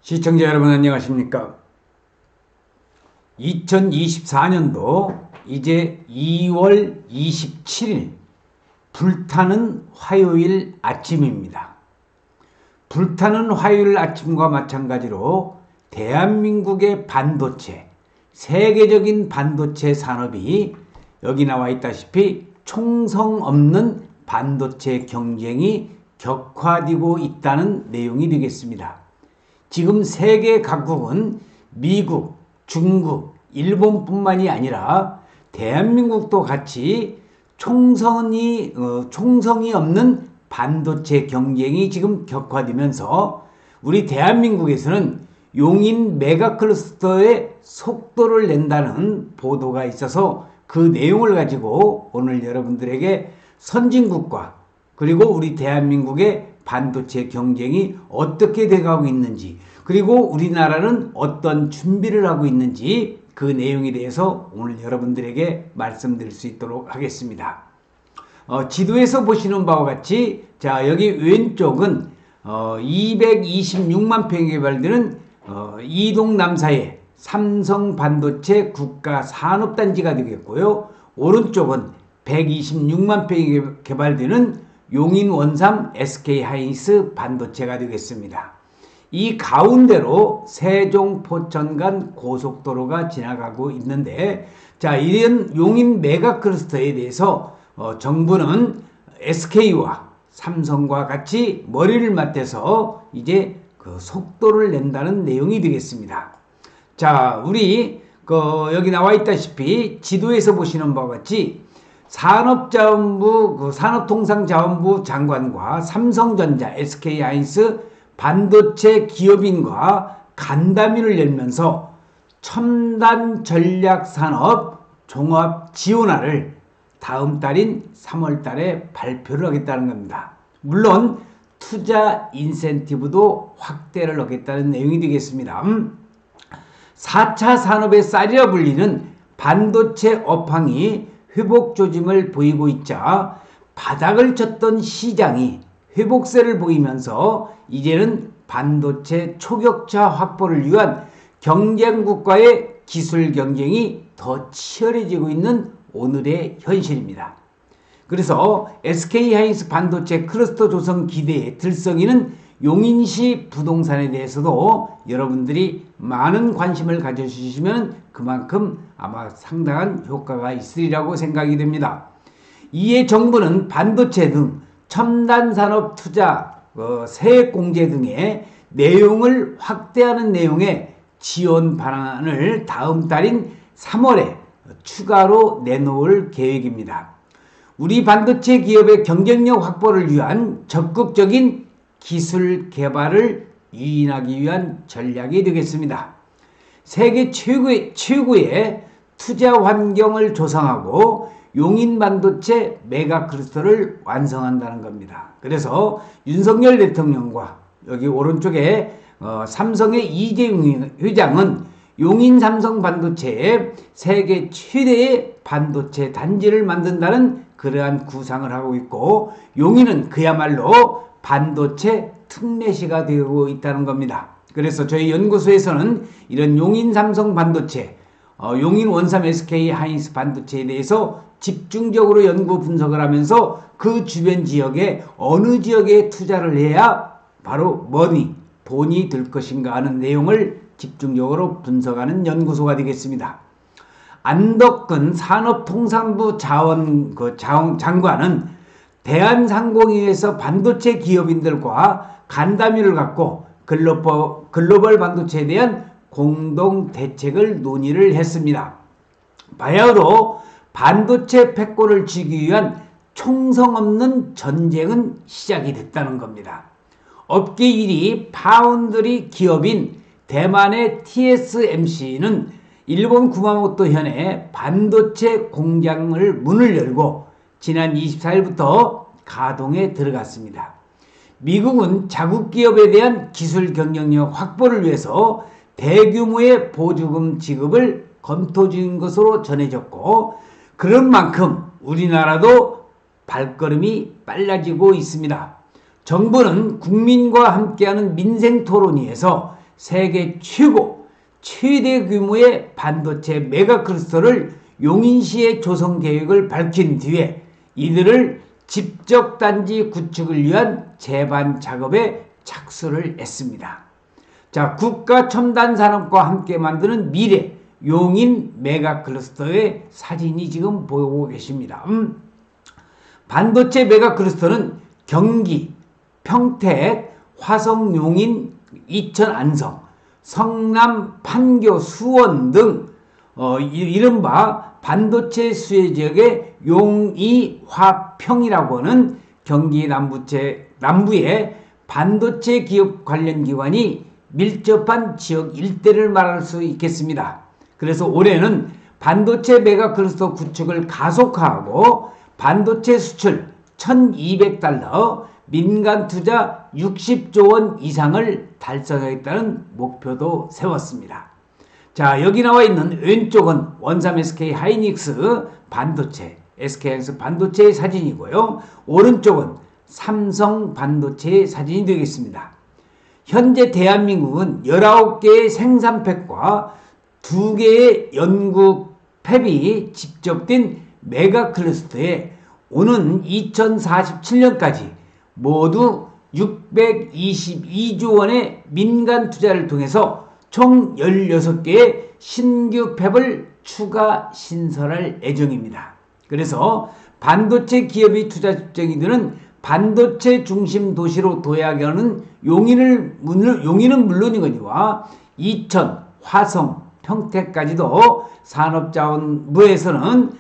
시청자 여러분 안녕하십니까? 2024년도 이제 2월 27일 불타는 화요일 아침입니다. 불타는 화요일 아침과 마찬가지로 대한민국의 반도체, 세계적인 반도체 산업이 여기 나와 있다시피 총성 없는 반도체 경쟁이 격화되고 있다는 내용이 되겠습니다. 지금 세계 각국은 미국, 중국, 일본뿐만이 아니라 대한민국도 같이 총성이 없는 반도체 경쟁이 지금 격화되면서 우리 대한민국에서는 용인 메가클러스터의 속도를 낸다는 보도가 있어서 그 내용을 가지고 오늘 여러분들에게 선진국과 그리고 우리 대한민국의 반도체 경쟁이 어떻게 돼가고 있는지, 그리고 우리나라는 어떤 준비를 하고 있는지 그 내용에 대해서 오늘 여러분들에게 말씀드릴 수 있도록 하겠습니다. 지도에서 보시는 바와 같이 자 여기 왼쪽은 226만 평에 개발되는 이동 남사의 삼성 반도체 국가 산업단지가 되겠고요. 오른쪽은 126만 평에 개발되는 용인 원삼 SK하이닉스 반도체가 되겠습니다. 이 가운데로 세종 포천 간 고속도로가 지나가고 있는데, 자, 이런 용인 메가클러스터에 대해서 정부는 SK와 삼성과 같이 머리를 맞대서 이제 그 속도를 낸다는 내용이 되겠습니다. 자, 우리 여기 나와 있다시피 지도에서 보시는 바와 같이 산업통상자원부 장관과 삼성전자, SK하이닉스 반도체 기업인과 간담회를 열면서 첨단 전략산업 종합 지원화를 다음 달인 3월 달에 발표를 하겠다는 겁니다. 물론 투자 인센티브도 확대를 하겠다는 내용이 되겠습니다. 4차 산업의 쌀이라 불리는 반도체 업황이 회복 조짐을 보이고 있자 바닥을 쳤던 시장이 회복세를 보이면서 이제는 반도체 초격차 확보를 위한 경쟁국과의 기술 경쟁이 더 치열해지고 있는 오늘의 현실입니다. 그래서 SK하이닉스 반도체 클러스터 조성 기대에 들썩이는 용인시 부동산에 대해서도 여러분들이 많은 관심을 가져주시면 그만큼 아마 상당한 효과가 있으리라고 생각이 됩니다. 이에 정부는 반도체 등 첨단 산업 투자, 세액 공제 등의 내용을 확대하는 내용의 지원 방안을 다음 달인 3월에 추가로 내놓을 계획입니다. 우리 반도체 기업의 경쟁력 확보를 위한 적극적인 기술 개발을 유인하기 위한 전략이 되겠습니다. 세계 최고의 투자 환경을 조성하고 용인 반도체 메가 클러스터를 완성한다는 겁니다. 그래서 윤석열 대통령과 여기 오른쪽에 삼성의 이재용 회장은 용인 삼성 반도체에 세계 최대의 반도체 단지를 만든다는 그러한 구상을 하고 있고, 용인은 그야말로 반도체 특례시가 되고 있다는 겁니다. 그래서 저희 연구소에서는 이런 용인 삼성 반도체, 용인 원삼 SK하이닉스 반도체에 대해서 집중적으로 연구 분석을 하면서 그 주변 지역에 어느 지역에 투자를 해야 바로 돈이 들 것인가 하는 내용을 집중적으로 분석하는 연구소가 되겠습니다. 안덕근 산업통상부 장관은 대한상공회에서 반도체 기업인들과 간담회를 갖고 글로벌 반도체에 대한 공동 대책을 논의를 했습니다. 바야흐로 반도체 패권을 쥐기 위한 총성 없는 전쟁은 시작이 됐다는 겁니다. 업계 1위 파운드리 기업인 대만의 TSMC는 일본 구마모토 현에 반도체 공장을 문을 열고 지난 24일부터 가동에 들어갔습니다. 미국은 자국 기업에 대한 기술 경쟁력 확보를 위해서 대규모의 보조금 지급을 검토 중인 것으로 전해졌고, 그런 만큼 우리나라도 발걸음이 빨라지고 있습니다. 정부는 국민과 함께하는 민생 토론회에서 세계 최대 규모의 반도체 메가클러스터를 용인시의 조성 계획을 밝힌 뒤에 이들을 집적단지 구축을 위한 제반 작업에 착수를 했습니다. 자, 국가 첨단 산업과 함께 만드는 미래 용인 메가클러스터의 사진이 지금 보고 계십니다. 반도체 메가클러스터는 경기, 평택, 화성, 용인, 이천, 안성, 성남, 판교, 수원 등 이른바 반도체 수혜 지역의 용이, 화평이라고 하는 경기 남부의 반도체 기업 관련 기관이 밀접한 지역 일대를 말할 수 있겠습니다. 그래서 올해는 반도체 메가클러스터 구축을 가속화하고 반도체 수출 1200달러, 민간 투자 60조 원 이상을 달성하겠다는 목표도 세웠습니다. 자, 여기 나와 있는 왼쪽은 원삼 SK 하이닉스 반도체, SK하이닉스 반도체의 사진이고요. 오른쪽은 삼성 반도체의 사진이 되겠습니다. 현재 대한민국은 19개의 생산팩과 2개의 연구 팹이 집적된 메가클러스터에 오는 2047년까지 모두 622조 원의 민간 투자를 통해서 총 16개의 신규 팹을 추가 신설할 예정입니다. 그래서 반도체 기업이 투자 집중이 되는 반도체 중심 도시로 도약하는 용인은 물론이거니와 이천, 화성, 평택까지도 산업자원부에서는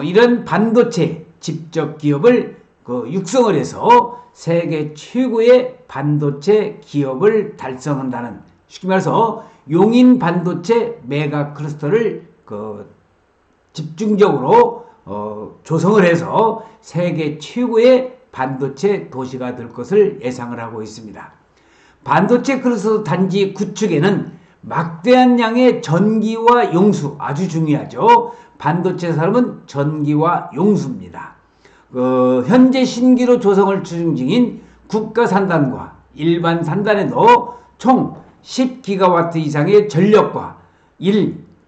이런 반도체 집적 기업을 육성을 해서 세계 최고의 반도체 기업을 달성한다는, 쉽게 말해서 용인 반도체 메가 클러스터를 집중적으로 조성을 해서 세계 최고의 반도체 도시가 될 것을 예상을 하고 있습니다. 반도체 클러스터 단지 구축에는 막대한 양의 전기와 용수, 아주 중요하죠. 반도체 산업은 전기와 용수입니다. 현재 신기로 조성을 추진 중인 국가 산단과 일반 산단에도 총 10기가와트 이상의 전력과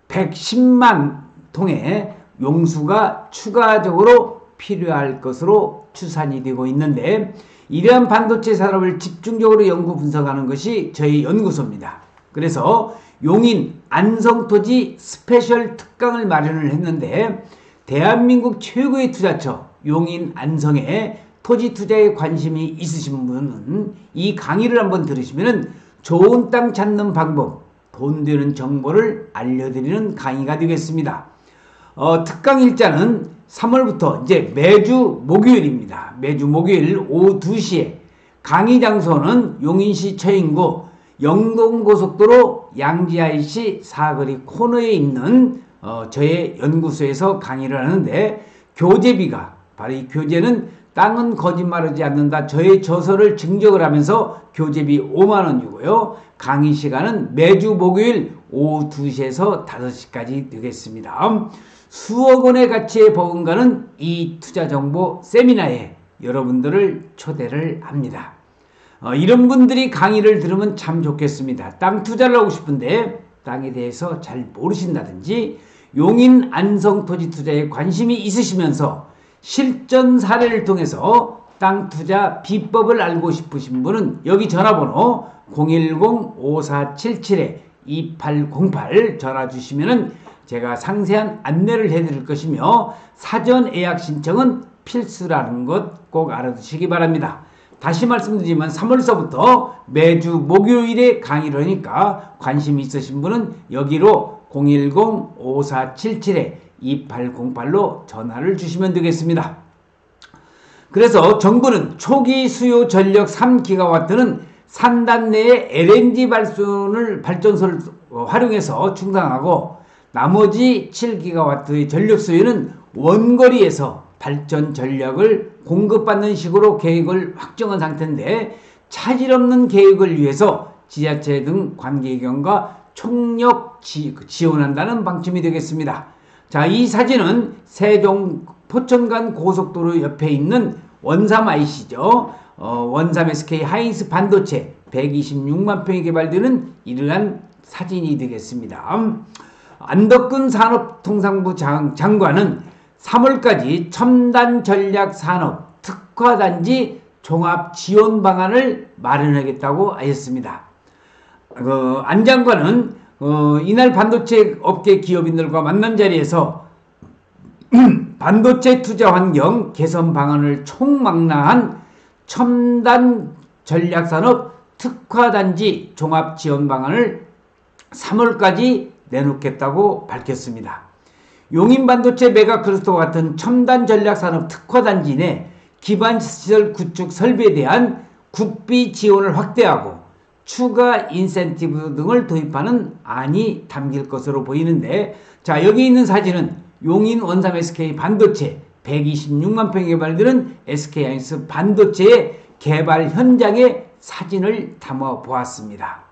110만 통의 용수가 추가적으로 필요할 것으로 추산이 되고 있는데, 이러한 반도체 산업을 집중적으로 연구 분석하는 것이 저희 연구소입니다. 그래서 용인 안성토지 스페셜 특강을 마련을 했는데, 대한민국 최고의 투자처 용인 안성에 토지 투자에 관심이 있으신 분은 이 강의를 한번 들으시면 좋은 땅 찾는 방법, 돈 되는 정보를 알려드리는 강의가 되겠습니다. 특강 일자는 3월부터 이제 매주 목요일입니다. 매주 목요일 오후 2시에, 강의 장소는 용인시 처인구 영동고속도로 양지IC 사거리 코너에 있는 저의 연구소에서 강의를 하는데, 교재비가, 바로 이 교재는 땅은 거짓말하지 않는다, 저의 저서를 증적을 하면서 교재비 5만원이고요. 강의 시간은 매주 목요일 오후 2시에서 5시까지 되겠습니다. 수억 원의 가치에 버금가는 이 투자정보 세미나에 여러분들을 초대를 합니다. 이런 분들이 강의를 들으면 참 좋겠습니다. 땅 투자를 하고 싶은데 땅에 대해서 잘 모르신다든지, 용인 안성 토지 투자에 관심이 있으시면서 실전 사례를 통해서 땅 투자 비법을 알고 싶으신 분은 여기 전화번호 010-5477-2808 전화 주시면은 제가 상세한 안내를 해드릴 것이며, 사전 예약 신청은 필수라는 것 꼭 알아두시기 바랍니다. 다시 말씀드리지만 3월서부터 매주 목요일에 강의를 하니까 관심 있으신 분은 여기로 010-5477-2808로 전화를 주시면 되겠습니다. 그래서 정부는 초기 수요 전력 3기가와트는 산단 내에 LNG 발전소를 활용해서 충당하고, 나머지 7기가와트의 전력 수요는 원거리에서 발전 전력을 공급받는 식으로 계획을 확정한 상태인데, 차질 없는 계획을 위해서 지자체 등 관계기관과 총력 지원한다는 방침이 되겠습니다. 자, 이 사진은 세종 포천간 고속도로 옆에 있는 원삼 IC죠. 원삼 SK 하이닉스 반도체 126만 평이 개발되는 이러한 사진이 되겠습니다. 안덕근 산업통상부 장관은 3월까지 첨단 전략 산업 특화단지 종합 지원 방안을 마련하겠다고 하였습니다. 안 장관은 이날 반도체 업계 기업인들과 만난 자리에서 반도체 투자 환경 개선 방안을 총망라한 첨단 전략산업 특화단지 종합 지원 방안을 3월까지 내놓겠다고 밝혔습니다. 용인 반도체 메가클러스터와 같은 첨단 전략산업 특화단지 내 기반시설 구축 설비에 대한 국비 지원을 확대하고 추가 인센티브 등을 도입하는 안이 담길 것으로 보이는데, 자, 여기 있는 사진은 용인 원삼 SK 반도체 126만 평이 개발되는 SK 하이닉스 반도체의 개발 현장의 사진을 담아 보았습니다.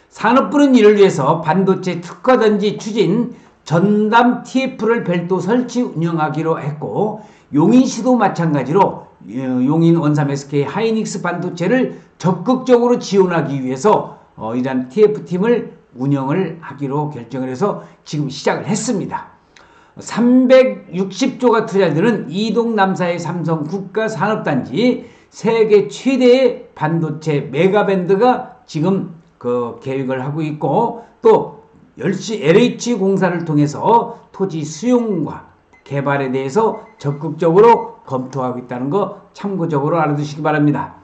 산업부는 이를 위해서 반도체 특화단지 추진 전담 TF를 별도 설치 운영하기로 했고, 용인시도 마찬가지로 용인 원삼 SK 하이닉스 반도체를 적극적으로 지원하기 위해서 이러한 TF팀을 운영을 하기로 결정을 해서 지금 시작을 했습니다. 360조가 투자되는 이동 남사의 삼성 국가산업단지 세계 최대의 반도체 메가밴드가 지금 계획을 하고 있고, 또 LH공사를 통해서 토지 수용과 개발에 대해서 적극적으로 검토하고 있다는 거 참고적으로 알아두시기 바랍니다.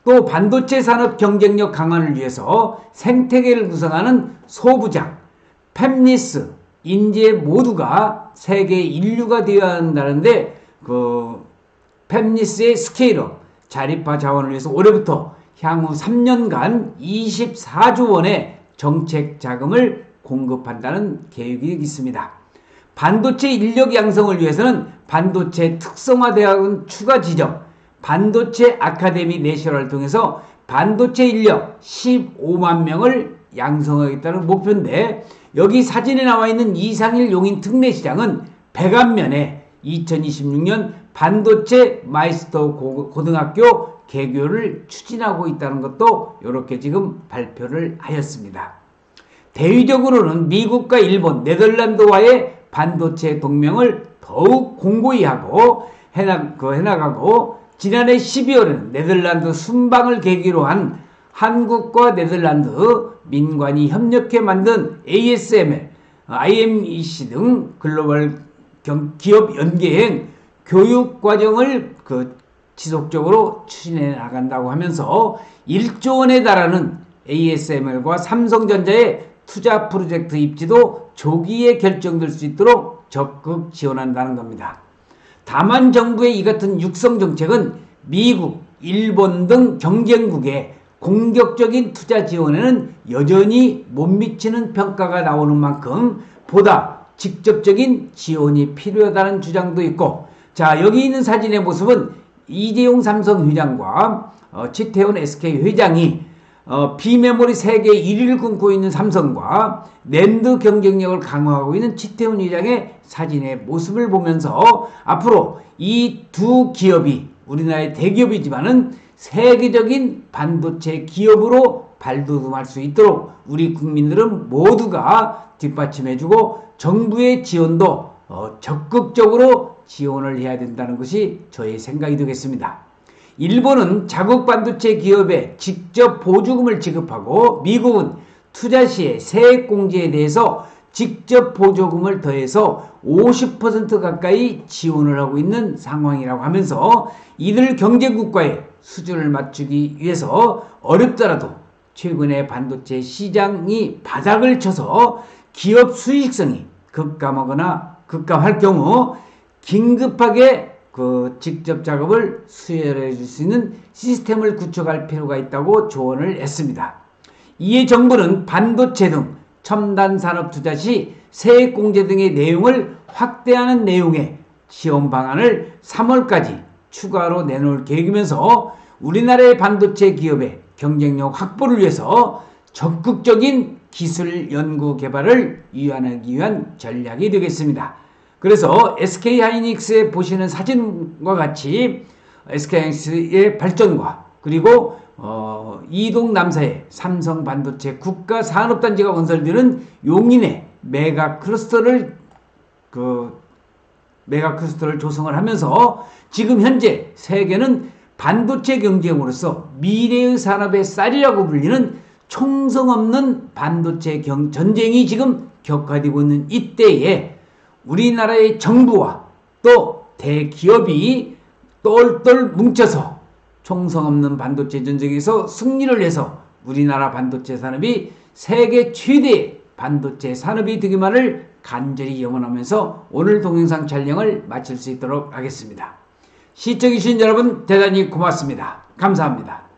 또 반도체 산업 경쟁력 강화를 위해서 생태계를 구성하는 소부장, 팹리스, 인재 모두가 세계 인류가 되어야 한다는데, 팹리스의 스케일업, 자립화 자원을 위해서 올해부터 향후 3년간 24조 원의 정책 자금을 공급한다는 계획이 있습니다. 반도체 인력 양성을 위해서는 반도체 특성화대학원 추가 지정, 반도체 아카데미 내셔널을 통해서 반도체 인력 15만 명을 양성하겠다는 목표인데, 여기 사진에 나와 있는 이상일 용인 특례시장은 백안면에 2026년 반도체 마이스터 고등학교 개교를 추진하고 있다는 것도 이렇게 지금 발표를 하였습니다. 대외적으로는 미국과 일본, 네덜란드와의 반도체 동맹을 더욱 공고히 하고 해나가고, 지난해 12월에는 네덜란드 순방을 계기로 한 한국과 네덜란드 민관이 협력해 만든 ASML, IMEC 등 글로벌 기업 연계행 교육 과정을 지속적으로 추진해 나간다고 하면서 1조 원에 달하는 ASML과 삼성전자의 투자 프로젝트 입지도 조기에 결정될 수 있도록 적극 지원한다는 겁니다. 다만 정부의 이 같은 육성 정책은 미국, 일본 등 경쟁국의 공격적인 투자 지원에는 여전히 못 미치는 평가가 나오는 만큼 보다 직접적인 지원이 필요하다는 주장도 있고, 자, 여기 있는 사진의 모습은 이재용 삼성 회장과 치태훈 SK 회장이 비메모리 세계 1위를 꿈꾸고 있는 삼성과 낸드 경쟁력을 강화하고 있는 치태훈 회장의 사진의 모습을 보면서 앞으로 이 두 기업이 우리나라의 대기업이지만은 세계적인 반도체 기업으로 발돋움할 수 있도록 우리 국민들은 모두가 뒷받침해주고 정부의 지원도 적극적으로 지원을 해야 된다는 것이 저의 생각이 되겠습니다. 일본은 자국 반도체 기업에 직접 보조금을 지급하고, 미국은 투자 시에 세액 공제에 대해서 직접 보조금을 더해서 50% 가까이 지원을 하고 있는 상황이라고 하면서, 이들 경제국과의 수준을 맞추기 위해서 어렵더라도 최근에 반도체 시장이 바닥을 쳐서 기업 수익성이 급감할 경우 긴급하게 직접 작업을 수혈해 줄 수 있는 시스템을 구축할 필요가 있다고 조언을 했습니다. 이에 정부는 반도체 등 첨단 산업 투자 시 세액 공제 등의 내용을 확대하는 내용의 지원 방안을 3월까지 추가로 내놓을 계획이면서 우리나라의 반도체 기업의 경쟁력 확보를 위해서 적극적인 기술 연구 개발을 이완하기 위한 전략이 되겠습니다. 그래서 SK 하이닉스에 보시는 사진과 같이 SK하이닉스의 발전과 그리고 이동 남사의 삼성 반도체 국가 산업단지가 건설되는 용인의 메가 클러스터를 조성을 하면서 지금 현재 세계는 반도체 경쟁으로서 미래의 산업의 쌀이라고 불리는 총성 없는 반도체 전쟁이 지금 격화되고 있는 이때에 우리나라의 정부와 또 대기업이 똘똘 뭉쳐서 총성 없는 반도체 전쟁에서 승리를 해서 우리나라 반도체 산업이 세계 최대의 반도체 산업이 되기만을 간절히 염원하면서 오늘 동영상 촬영을 마칠 수 있도록 하겠습니다. 시청해주신 여러분 대단히 고맙습니다. 감사합니다.